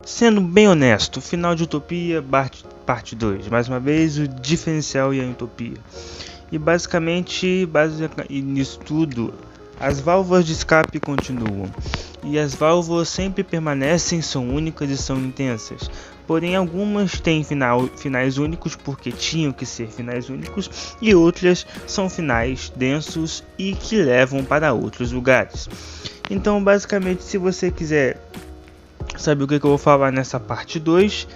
Sendo bem honesto, final de Utopia, parte 2. Mais uma vez, o diferencial e a utopia. E basicamente, nisso tudo, as válvulas de escape continuam. E as válvulas sempre permanecem, são únicas e são intensas. Porém, algumas têm finais únicos porque tinham que ser finais únicos. E outras são finais densos e que levam para outros lugares. Então, basicamente, se você quiser saber o que eu vou falar nessa parte 2,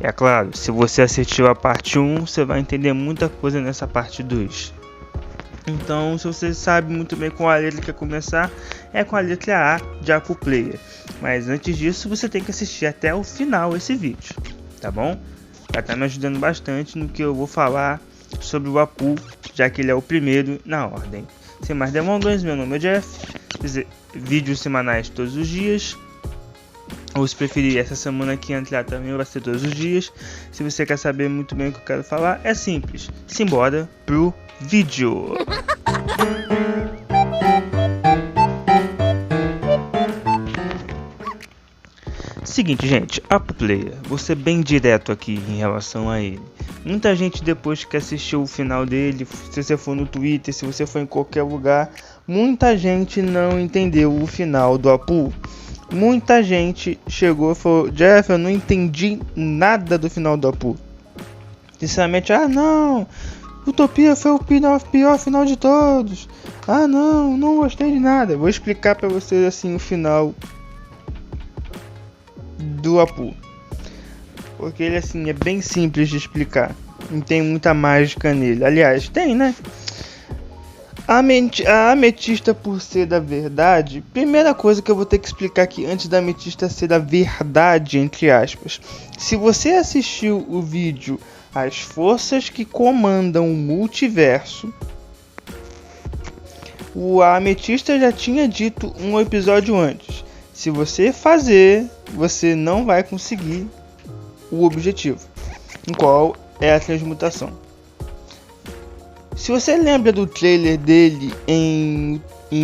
é claro, se você assistiu a parte 1, você vai entender muita coisa nessa parte 2. Então, se você sabe muito bem qual a letra que quer começar, é com a letra A de Apu Player. Mas antes disso, você tem que assistir até o final esse vídeo, tá bom? Vai estar me ajudando bastante no que eu vou falar sobre o Apu, já que ele é o primeiro na ordem. Sem mais delongas, meu nome é Jeff, vídeos semanais todos os dias. Ou se preferir, essa semana que entrar também vai ser todos os dias. Se você quer saber muito bem o que eu quero falar, é simples. Simbora pro vídeo. Seguinte, gente, Apu Player, vou ser bem direto aqui em relação a ele. Muita gente, depois que assistiu o final dele, se você for no Twitter, se você for em qualquer lugar, muita gente não entendeu o final do Apu. Muita gente chegou e falou: Jeff, eu não entendi nada do final do Apu. Sinceramente, não, Utopia foi o pior final de todos. Não gostei de nada. Vou explicar pra vocês assim o final do Apu, porque ele assim é bem simples de explicar, não tem muita mágica nele. Aliás, tem, né? A ametista, por ser da verdade, primeira coisa que eu vou ter que explicar aqui antes da ametista ser da verdade, entre aspas. Se você assistiu o vídeo As Forças que Comandam o Multiverso, a ametista já tinha dito um episódio antes: se você fazer, você não vai conseguir o objetivo, em qual é a transmutação. Se você lembra do trailer dele em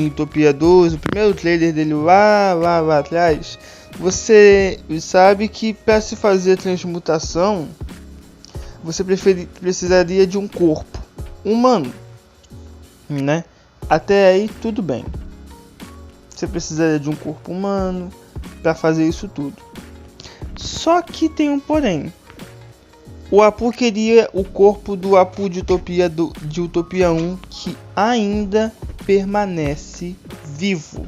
Utopia 2, o primeiro trailer dele lá atrás, você sabe que para se fazer a transmutação, você precisaria de um corpo humano, né? Até aí tudo bem. Você precisaria de um corpo humano para fazer isso tudo. Só que tem um porém. O Apu queria o corpo do Apu de Utopia 1, que ainda permanece vivo.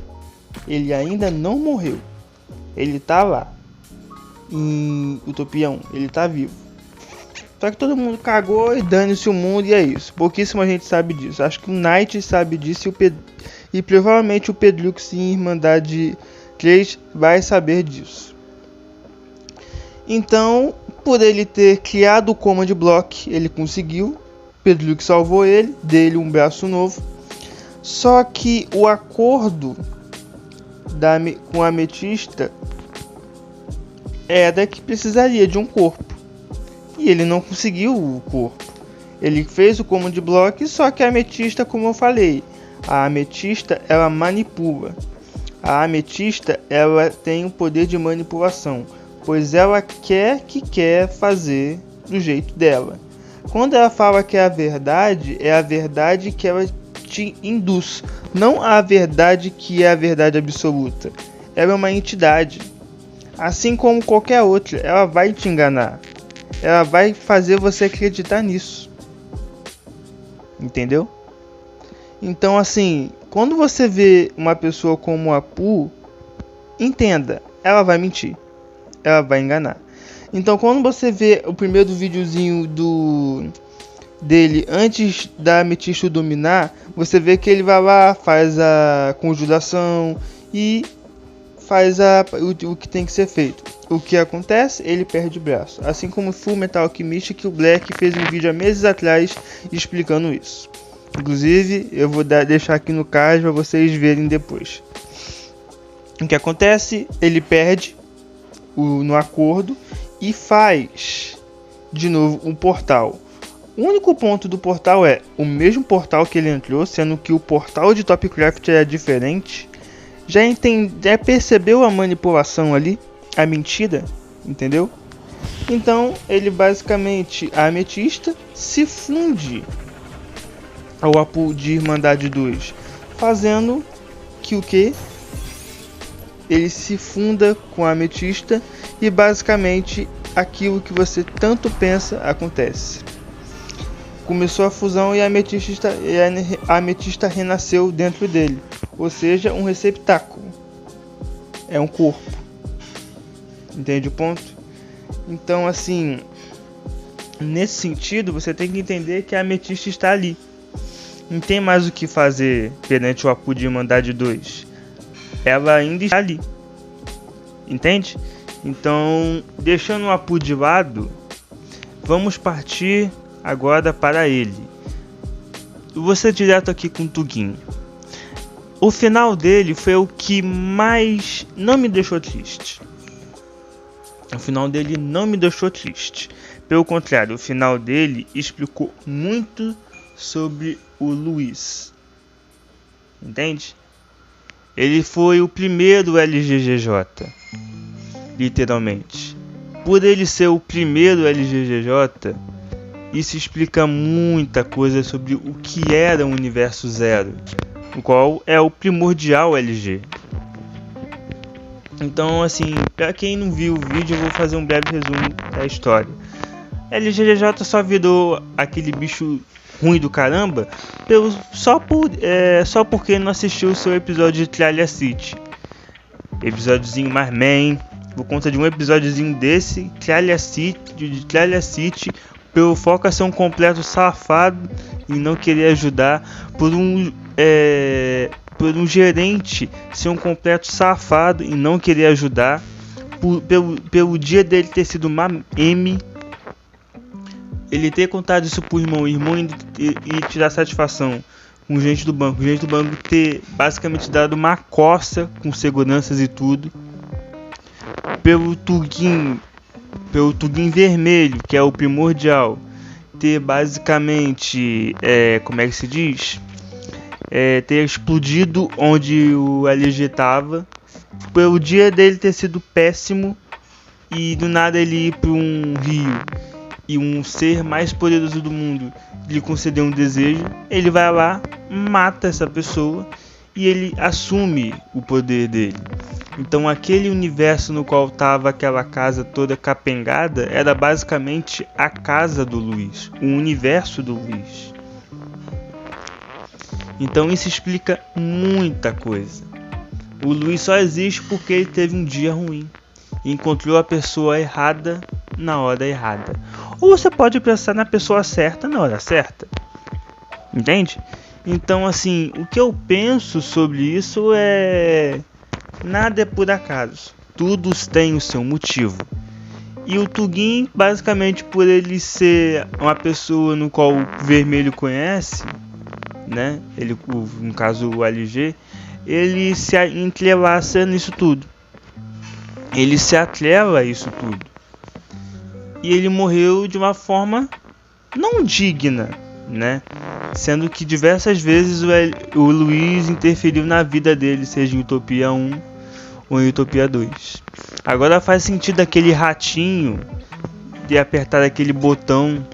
Ele ainda não morreu. Ele tá lá em Utopia 1, ele tá vivo. Só que todo mundo cagou e dane-se o mundo e é isso. Pouquíssima gente sabe disso. Acho que o Knight sabe disso e provavelmente o Pedrux em Irmandade 3 vai saber disso. Então, por ele ter criado o Command Block, ele conseguiu. Pedrux salvou ele, deu-lhe um braço novo. Só que o acordo com a ametista era que precisaria de um corpo. E ele não conseguiu o corpo. Ele fez o Command Block, só que a ametista, como eu falei, a ametista ela manipula. A ametista ela tem o poder de manipulação, pois ela quer fazer do jeito dela. Quando ela fala que é a verdade que ela te induz, não a verdade que é a verdade absoluta. Ela é uma entidade, assim como qualquer outra. Ela vai te enganar, ela vai fazer você acreditar nisso, entendeu? Então assim, quando você vê uma pessoa como a Apu, entenda, ela vai mentir, ela vai enganar. Então quando você vê o primeiro videozinho dele antes da ametista dominar, você vê que ele vai lá, faz a conjuração e faz o que tem que ser feito. O que acontece? Ele perde o braço, assim como o Full Metal Alchemist, que o Black fez um vídeo há meses atrás explicando isso. Inclusive eu vou deixar aqui no card para vocês verem depois. O que acontece? Ele perde no acordo e faz de novo um portal. O único ponto do portal é o mesmo portal que ele entrou, sendo que o portal de Topcraft é diferente. Já percebeu a manipulação ali? A mentira? entendeu? Então ele basicamente, a ametista se funde ao Apu de Irmandade 2, fazendo que o que? Ele se funda com a ametista e basicamente aquilo que você tanto pensa acontece. Começou a fusão e a ametista renasceu dentro dele, ou seja, um receptáculo. É um corpo. Entende o ponto? Então, assim, nesse sentido, você tem que entender que a ametista está ali. Não tem mais o que fazer perante o Apu de Irmandade 2. Ela ainda está ali. Entende? Então, deixando o Apu de lado, vamos partir agora para ele. Eu vou ser direto aqui com o Tugin. O final dele foi o que mais não me deixou triste. O final dele não me deixou triste. Pelo contrário, o final dele explicou muito sobre o Luiz. Entende? Ele foi o primeiro LGGJ. Literalmente. Por ele ser o primeiro LGGJ, isso explica muita coisa sobre o que era o Universo Zero, o qual é o primordial LG. Então, assim, para quem não viu o vídeo, eu vou fazer um breve resumo da história. LGGJ só virou aquele bicho ruim do caramba só porque não assistiu o seu episódio de Thrall City. Episódiozinho mais main. Por conta de um episódiozinho desse, Thrall City, pelo Foca ser um completo safado e não querer ajudar, por um gerente ser um completo safado e não querer ajudar, pelo dia dele ter sido uma M, ele ter contado isso pro irmão e tirar satisfação com o gerente do banco, ter basicamente dado uma coça com seguranças e tudo, pelo Tugin vermelho, que é o primordial, ter basicamente, como é que se diz? Ter explodido onde o LG estava, pelo dia dele ter sido péssimo e do nada ele ir para um rio e um ser mais poderoso do mundo lhe conceder um desejo, ele vai lá, mata essa pessoa e ele assume o poder dele. Então aquele universo no qual estava aquela casa toda capengada era basicamente a casa do Luiz, o universo do Luiz. Então isso explica muita coisa. O Luiz só existe porque ele teve um dia ruim e encontrou a pessoa errada na hora errada. Ou você pode pensar na pessoa certa na hora certa. Entende? Então, assim, o que eu penso sobre isso é... nada é por acaso. Tudo tem o seu motivo. E o Tugin, basicamente por ele ser uma pessoa no qual o vermelho conhece, né? Ele, no caso o LG, ele se entrelaça nisso tudo. Ele se atrela a isso tudo. E ele morreu de uma forma não digna, né? Sendo que diversas vezes o Luiz interferiu na vida dele, seja em Utopia 1 ou em Utopia 2. Agora faz sentido aquele ratinho de apertar aquele botão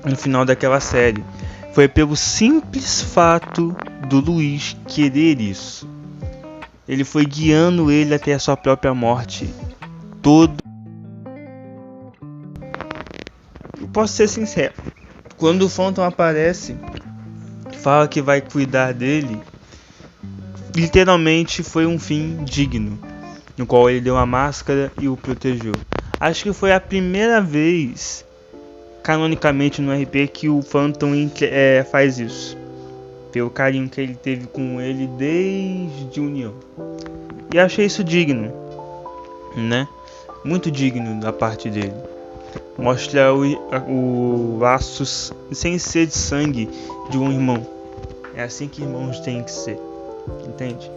no final daquela série. Foi pelo simples fato do Luiz querer isso. Ele foi guiando ele até a sua própria morte. Eu posso ser sincero. Quando o Phantom aparece, fala que vai cuidar dele, literalmente foi um fim digno, no qual ele deu uma máscara e o protegeu. Acho que foi a primeira vez, canonicamente no RP, que o Phantom faz isso, pelo carinho que ele teve com ele desde União. E achei isso digno, né? Muito digno da parte dele. Mostra o laços sem ser de sangue de um irmão. É assim que irmãos têm que ser, entende?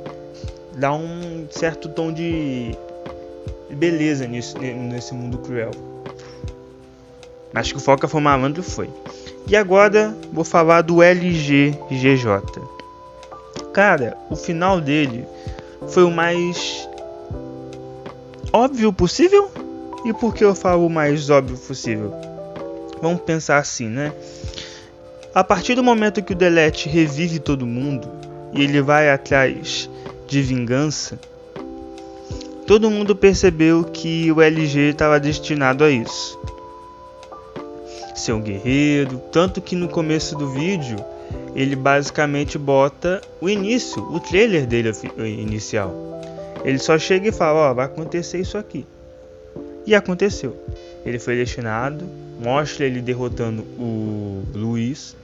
Dá um certo tom de beleza nesse mundo cruel. Acho que o Foca foi malandro, foi. E agora vou falar do LGGJ. Cara, o final dele foi o mais óbvio possível? E por que eu falo o mais óbvio possível? Vamos pensar assim, né? A partir do momento que o Delete revive todo mundo e ele vai atrás de vingança, todo mundo percebeu que o LG estava destinado a isso. Ser um guerreiro, tanto que no começo do vídeo ele basicamente bota o início, o trailer dele inicial. Ele só chega e fala, ó, vai acontecer isso aqui. E aconteceu. Ele foi destinado, mostra ele derrotando o Luiz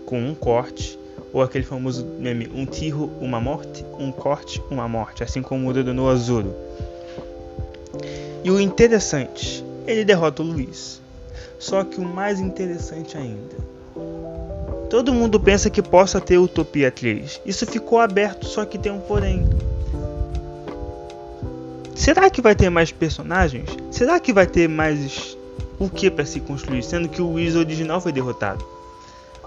com um corte, ou aquele famoso meme, um tiro, uma morte, um corte, uma morte, assim como o Dodonô Zoro. E o interessante, ele derrota o Luiz. Só que o mais interessante ainda, todo mundo pensa que possa ter Utopia 3. Isso ficou aberto, só que tem um porém. Será que vai ter mais personagens? Será que vai ter mais o que para se construir? Sendo que o Luiz original foi derrotado.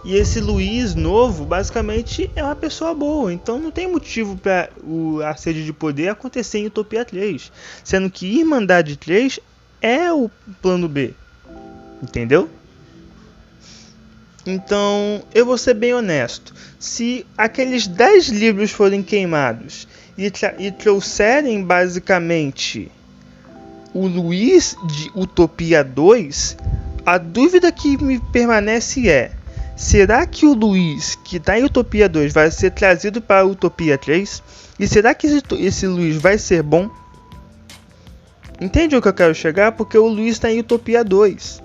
E esse Luiz novo, basicamente, é uma pessoa boa. Então não tem motivo para a sede de poder acontecer em Utopia 3. Sendo que Irmandade 3 é o plano B. Entendeu? Então, eu vou ser bem honesto. Se aqueles 10 livros forem queimados e trouxerem basicamente o Luiz de Utopia 2, a dúvida que me permanece é: será que o Luiz que está em Utopia 2 vai ser trazido para a Utopia 3? E será que esse Luiz vai ser bom? Entende o que eu quero chegar? Porque o Luiz está em Utopia 2.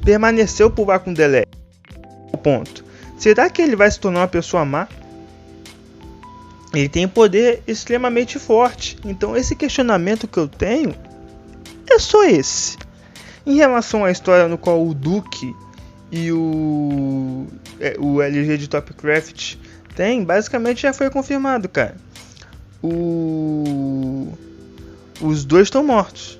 Permaneceu por lá com Delete. Ponto. Será que ele vai se tornar uma pessoa má? Ele tem poder extremamente forte. Então esse questionamento que eu tenho é só esse. Em relação à história no qual o Duke e o LG de Topcraft tem, basicamente já foi confirmado, cara. Os dois estão mortos.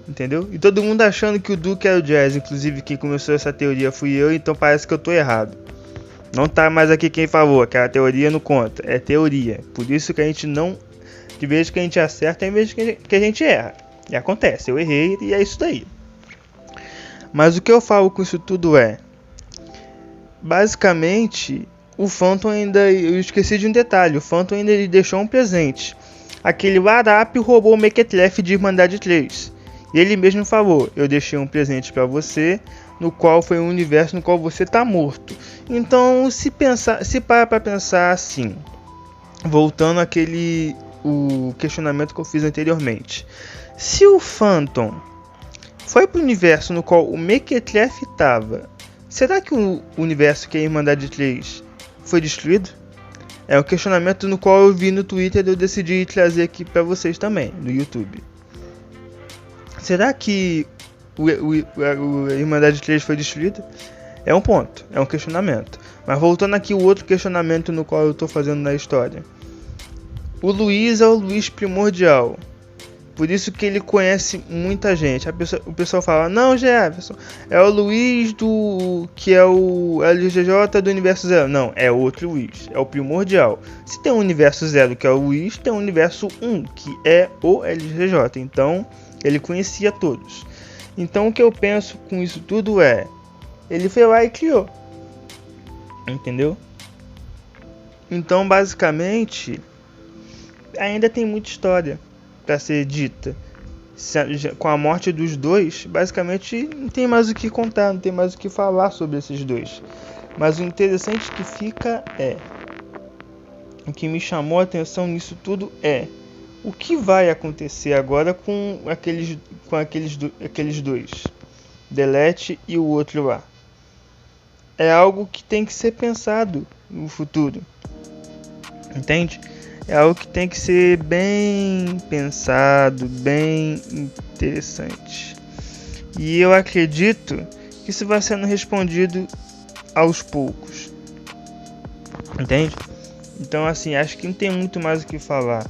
Entendeu? E todo mundo achando que o Duke era o Jazz. Inclusive quem começou essa teoria fui eu, então parece que eu tô errado. Não tá mais aqui quem falou, aquela teoria não conta, é teoria. Por isso que a gente não, de vez que a gente acerta, em vez que a gente erra. E acontece, eu errei e é isso daí. Mas o que eu falo com isso tudo é, basicamente, o Phantom ainda, eu esqueci de um detalhe, o Phantom ainda lhe deixou um presente. Aquele Warap roubou o Mequetrefe de Irmandade 3. E ele mesmo falou, eu deixei um presente para você, no qual foi um universo no qual você tá morto. Então, se parar para pensar assim, voltando o questionamento que eu fiz anteriormente. Se o Phantom foi pro universo no qual o Mequetrefe estava, será que o universo que é a Irmandade 3 foi destruído? É um questionamento no qual eu vi no Twitter e eu decidi trazer aqui para vocês também, no YouTube. Será que a Irmandade 3 foi destruída? É um ponto, é um questionamento. Mas voltando aqui o outro questionamento no qual eu estou fazendo na história. O Luiz é o Luiz primordial. Por isso que ele conhece muita gente. O pessoal fala, não, Jefferson, é o Luiz que é o LGJ do Universo Zero. Não, é outro Luiz, é o primordial. Se tem um Universo Zero que é o Luiz, tem um Universo 1 que é o LGJ. Então, ele conhecia todos. Então, o que eu penso com isso tudo é, ele foi lá e criou. Entendeu? Então, basicamente, ainda tem muita história para ser dita. Com a morte dos dois, basicamente não tem mais o que contar, não tem mais o que falar sobre esses dois. Mas o interessante que fica é, o que me chamou a atenção nisso tudo é o que vai acontecer agora com aqueles dois, Delete e o outro lá. É algo que tem que ser pensado no futuro, entende? É algo que tem que ser bem pensado, bem interessante. E eu acredito que isso vai sendo respondido aos poucos. Entende? Então, assim, acho que não tem muito mais o que falar.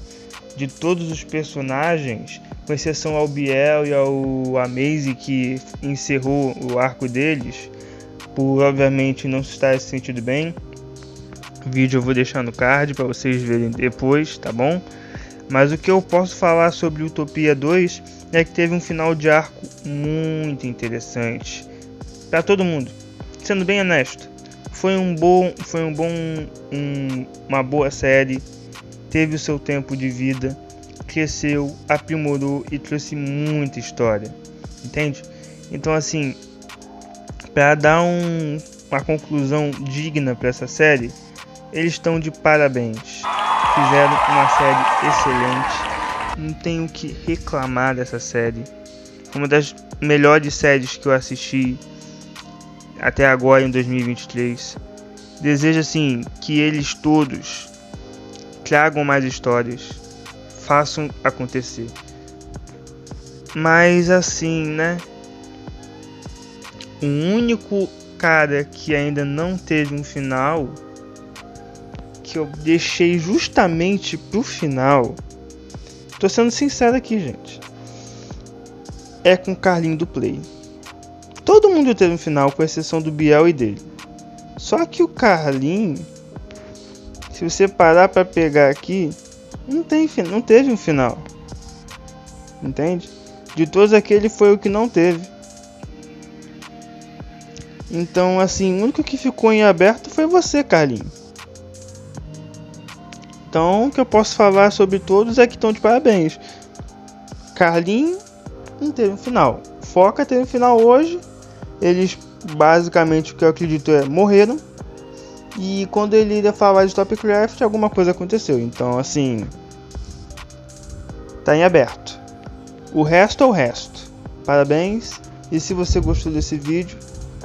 De todos os personagens, com exceção ao Biel e ao Amaze, que encerrou o arco deles, por obviamente não estar se sentindo bem. O vídeo eu vou deixar no card para vocês verem depois, tá bom? Mas o que eu posso falar sobre Utopia 2 é que teve um final de arco muito interessante para todo mundo. Sendo bem honesto, uma boa série, teve o seu tempo de vida, cresceu, aprimorou e trouxe muita história, entende? Então assim, para dar uma conclusão digna para essa série, eles estão de parabéns. Fizeram uma série excelente, não tenho o que reclamar dessa série. Uma das melhores séries que eu assisti até agora em 2023. Desejo assim que eles todos tragam mais histórias, façam acontecer. Mas assim, né? O único cara que ainda não teve um final, que eu deixei justamente pro final, tô sendo sincero aqui, gente, é com o Carlinho do Play. Todo mundo teve um final, com exceção do Biel e dele. Só que o Carlinho, se você parar pra pegar aqui, não teve um final. Entende? De todos aqueles foi o que não teve. Então, assim, o único que ficou em aberto foi você, Carlinho. Então, o que eu posso falar sobre todos é que estão de parabéns. Carlinho não teve um final. Foca teve um final hoje. Eles, basicamente, o que eu acredito morreram. E quando ele ia falar de Topcraft, alguma coisa aconteceu. Então, assim, tá em aberto. O resto é o resto. Parabéns. E se você gostou desse vídeo,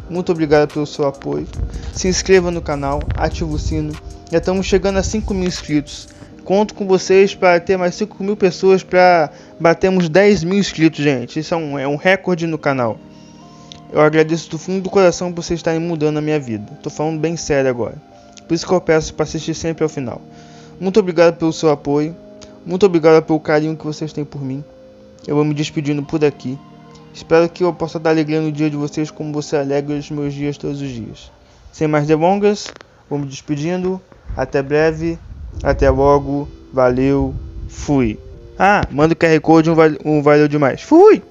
muito obrigado pelo seu apoio. Se inscreva no canal, ative o sino. Já estamos chegando a 5.000 inscritos. Conto com vocês para ter mais 5.000 pessoas para batermos 10.000 inscritos, gente. Isso é um recorde no canal. Eu agradeço do fundo do coração por vocês estarem mudando a minha vida. Tô falando bem sério agora. Por isso que eu peço para assistir sempre ao final. Muito obrigado pelo seu apoio. Muito obrigado pelo carinho que vocês têm por mim. Eu vou me despedindo por aqui. Espero que eu possa dar alegria no dia de vocês como você alegra os meus dias todos os dias. Sem mais delongas, vou me despedindo. Até breve. Até logo. Valeu. Fui. Ah, manda o QR Code, um valeu demais. Fui!